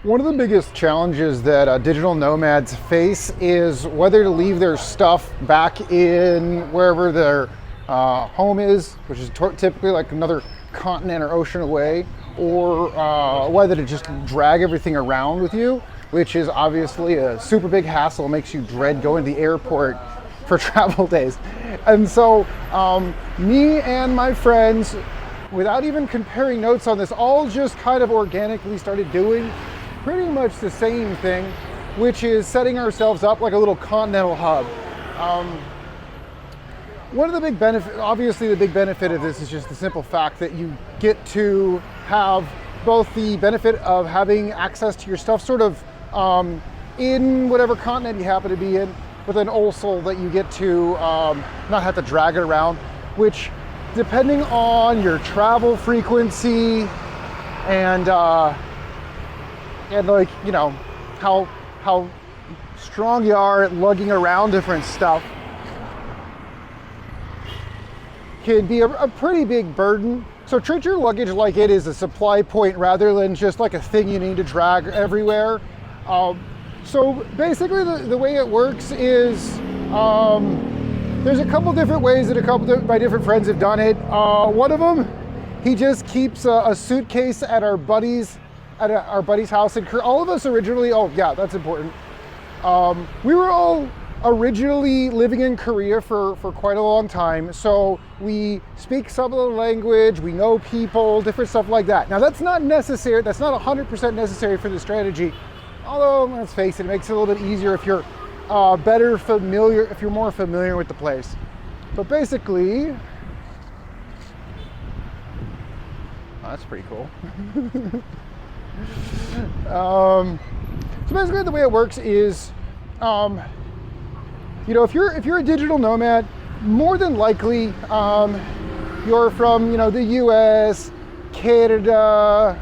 One of the biggest challenges that digital nomads face is whether to leave their stuff back in wherever their home is, which is typically like another continent or ocean away, or whether to just drag everything around with you, which is obviously a super big hassle. It makes you dread going to the airport for travel days. And so me and my friends, without even comparing notes on this, all just kind of organically started doing pretty much the same thing, which is setting ourselves up like a little Continental Hub. One of the big benefits, obviously the big benefit of this is just the simple fact that you get to have both the benefit of having access to your stuff sort of in whatever continent you happen to be in, but then also that you get to not have to drag it around, which depending on your travel frequency and like, you know, how strong you are at lugging around different stuff, can be a pretty big burden. So treat your luggage like it is a supply point rather than just like a thing you need to drag everywhere. So basically the way it works is there's a couple different ways that my different friends have done it. One of them, he just keeps a suitcase at our buddy's house. And all of us originally, oh yeah, that's important. We were all originally living in Korea for quite a long time. So we speak some of the language, we know people, different stuff like that. Now that's not necessary, that's not 100% necessary for the strategy. Although, let's face it, it makes it a little bit easier if you're if you're more familiar with the place. But basically, that's pretty cool. So basically the way it works is, you know, if you're a digital nomad, more than likely you're from, you know, the US, Canada,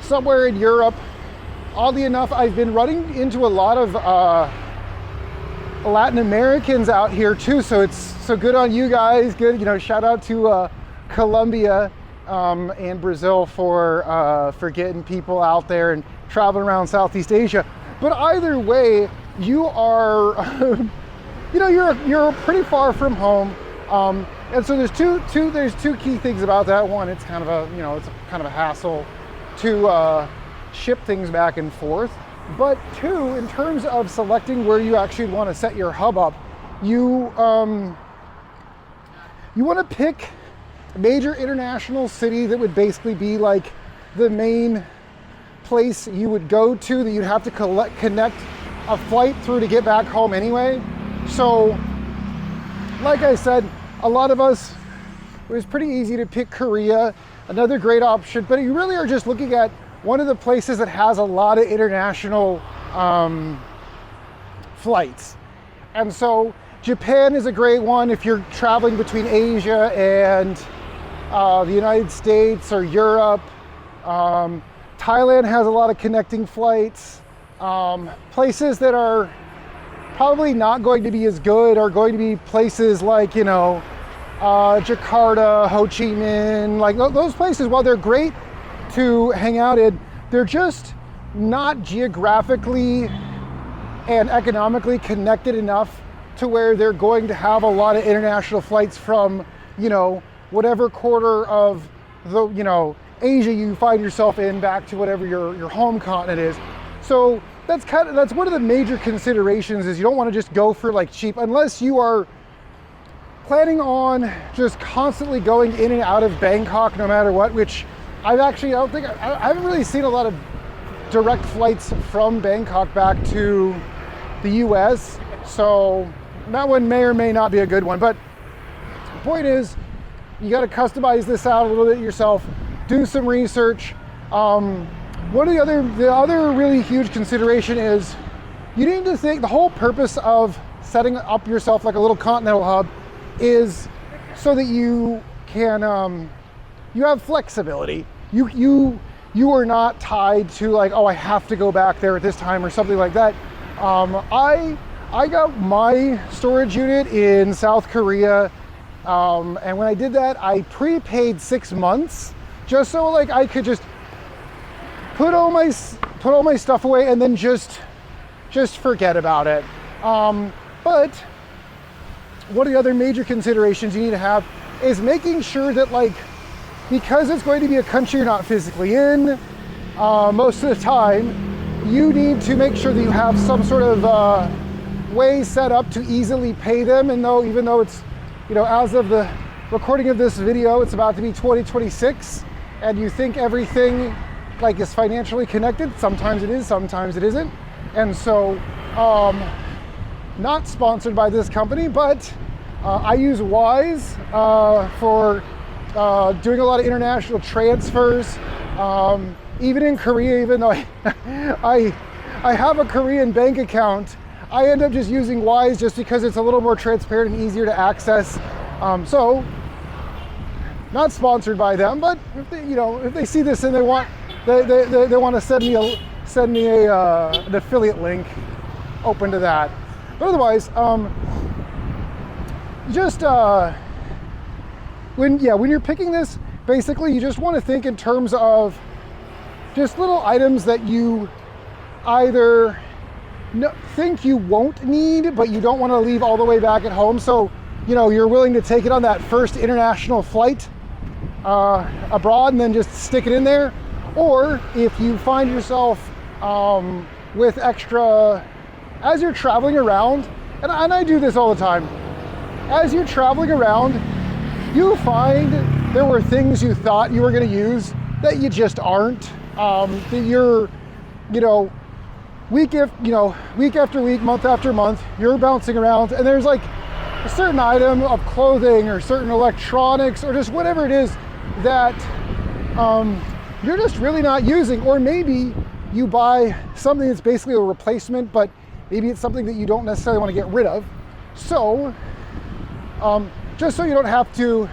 somewhere in Europe. Oddly enough, I've been running into a lot of Latin Americans out here too, so it's so good on you guys. Good, you know, shout out to Colombia and Brazil for getting people out there and traveling around Southeast Asia. But either way, you are, you know, you're pretty far from home, and so there's two key things about that. One, it's kind of a, you know, it's kind of a hassle to ship things back and forth. But two, in terms of selecting where you actually want to set your hub up, you want to pick a major international city that would basically be like the main place you would go to, that you'd have to connect a flight through to get back home anyway. So like I said, a lot of us, it was pretty easy to pick Korea, another great option, but you really are just looking at one of the places that has a lot of international flights. And so Japan is a great one if you're traveling between Asia and the United States or Europe. Thailand has a lot of connecting flights. Places that are probably not going to be as good are going to be places like, you know, Jakarta, Ho Chi Minh, like those places. While they're great to hang out in, they're just not geographically and economically connected enough to where they're going to have a lot of international flights from, you know, whatever quarter of the, you know, Asia you find yourself in back to whatever your home continent is. So that's one of the major considerations, is you don't want to just go for like cheap, unless you are planning on just constantly going in and out of Bangkok no matter what, which I haven't really seen a lot of direct flights from Bangkok back to the US. So that one may or may not be a good one. But the point is, you got to customize this out a little bit yourself, do some research. One of the other really huge consideration is you need to think the whole purpose of setting up yourself like a little Continental Hub is so that you can you have flexibility. You are not tied to like, oh, I have to go back there at this time or something like that. I got my storage unit in South Korea, and when I did that, I prepaid 6 months just so like I could just put all my stuff away and then just forget about it. But one of the other major considerations you need to have is making sure that, like, because it's going to be a country you're not physically in most of the time, you need to make sure that you have some sort of way set up to easily pay them. And even though it's, as of the recording of this video, it's about to be 2026, and you think everything like is financially connected. Sometimes it is, sometimes it isn't. And so, not sponsored by this company, but I use Wise for doing a lot of international transfers. Even in Korea, even though I have a Korean bank account, I end up just using Wise just because it's a little more transparent and easier to access. So, not sponsored by them, but if they see this and they want to send me an affiliate link, open to that. But otherwise, when you're picking this, basically you just want to think in terms of just little items that you either think you won't need, but you don't want to leave all the way back at home. So, you're willing to take it on that first international flight abroad and then just stick it in there. Or if you find yourself with extra, as you're traveling around, and I do this all the time, as you're traveling around, you find there were things you thought you were going to use that you just aren't. That you're, week after week, month after month, you're bouncing around, and there's like a certain item of clothing or certain electronics or just whatever it is that you're just really not using. Or maybe you buy something that's basically a replacement, but maybe it's something that you don't necessarily want to get rid of. So, just so you don't have to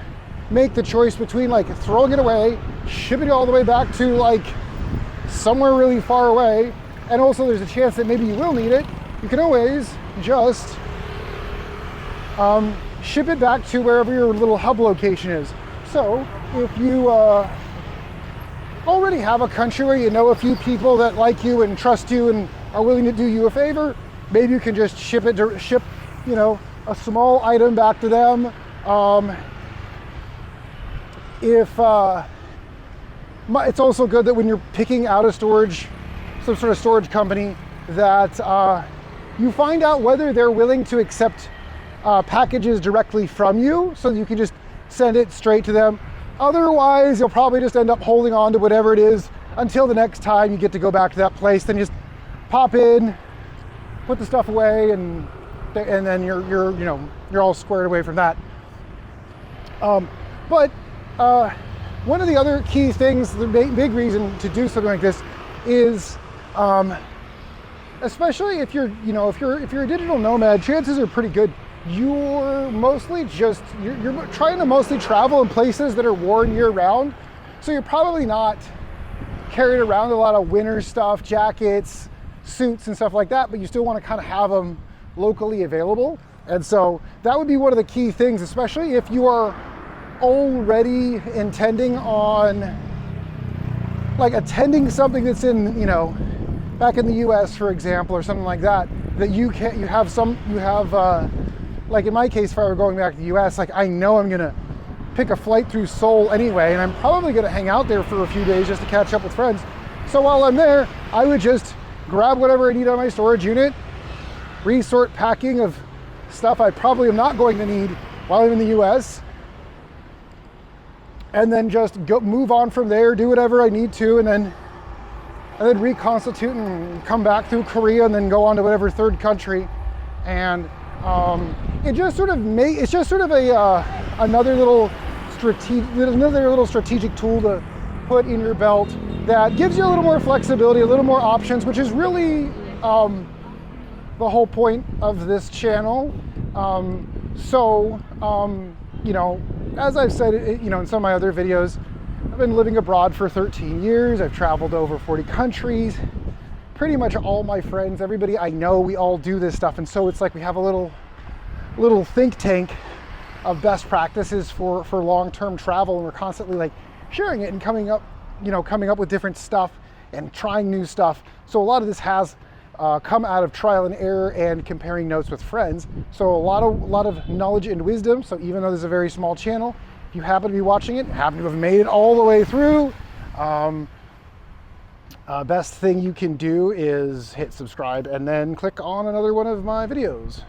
make the choice between like throwing it away, shipping it all the way back to like somewhere really far away, and also there's a chance that maybe you will need it, you can always just ship it back to wherever your little hub location is. So if you already have a country where you know a few people that like you and trust you and are willing to do you a favor, maybe you can just ship a small item back to them. It's also good that when you're picking out some sort of storage company, that you find out whether they're willing to accept packages directly from you, so that you can just send it straight to them. Otherwise, you'll probably just end up holding on to whatever it is until the next time you get to go back to that place. Then just pop in, put the stuff away, and then you're all squared away from that. But one of the other key things, the big reason to do something like this is, especially if you're a digital nomad, chances are pretty good you're trying to mostly travel in places that are worn year round. So you're probably not carrying around a lot of winter stuff, jackets, suits and stuff like that, but you still want to kind of have them locally available. And so that would be one of the key things, especially if you are already intending on like attending something that's in, back in the US, for example, or something like that, that like in my case, if I were going back to the US, like I know I'm gonna pick a flight through Seoul anyway, and I'm probably gonna hang out there for a few days just to catch up with friends. So while I'm there, I would just grab whatever I need on my storage unit, resort packing of stuff I probably am not going to need while I'm in the US, and then just move on from there, do whatever I need to, and then reconstitute and come back through Korea and then go on to whatever third country. And it's just sort of another little strategic tool to put in your belt that gives you a little more flexibility, a little more options, which is really the whole point of this channel. As I've said, in some of my other videos, I've been living abroad for 13 years. I've traveled to over 40 countries. Pretty much all my friends, everybody I know, we all do this stuff. And so it's like we have a little think tank of best practices for long-term travel, and we're constantly like sharing it and coming up with different stuff and trying new stuff. So a lot of this has come out of trial and error and comparing notes with friends. So a lot of knowledge and wisdom. So even though this is a very small channel, if you happen to be watching it, happen to have made it all the way through, best thing you can do is hit subscribe and then click on another one of my videos.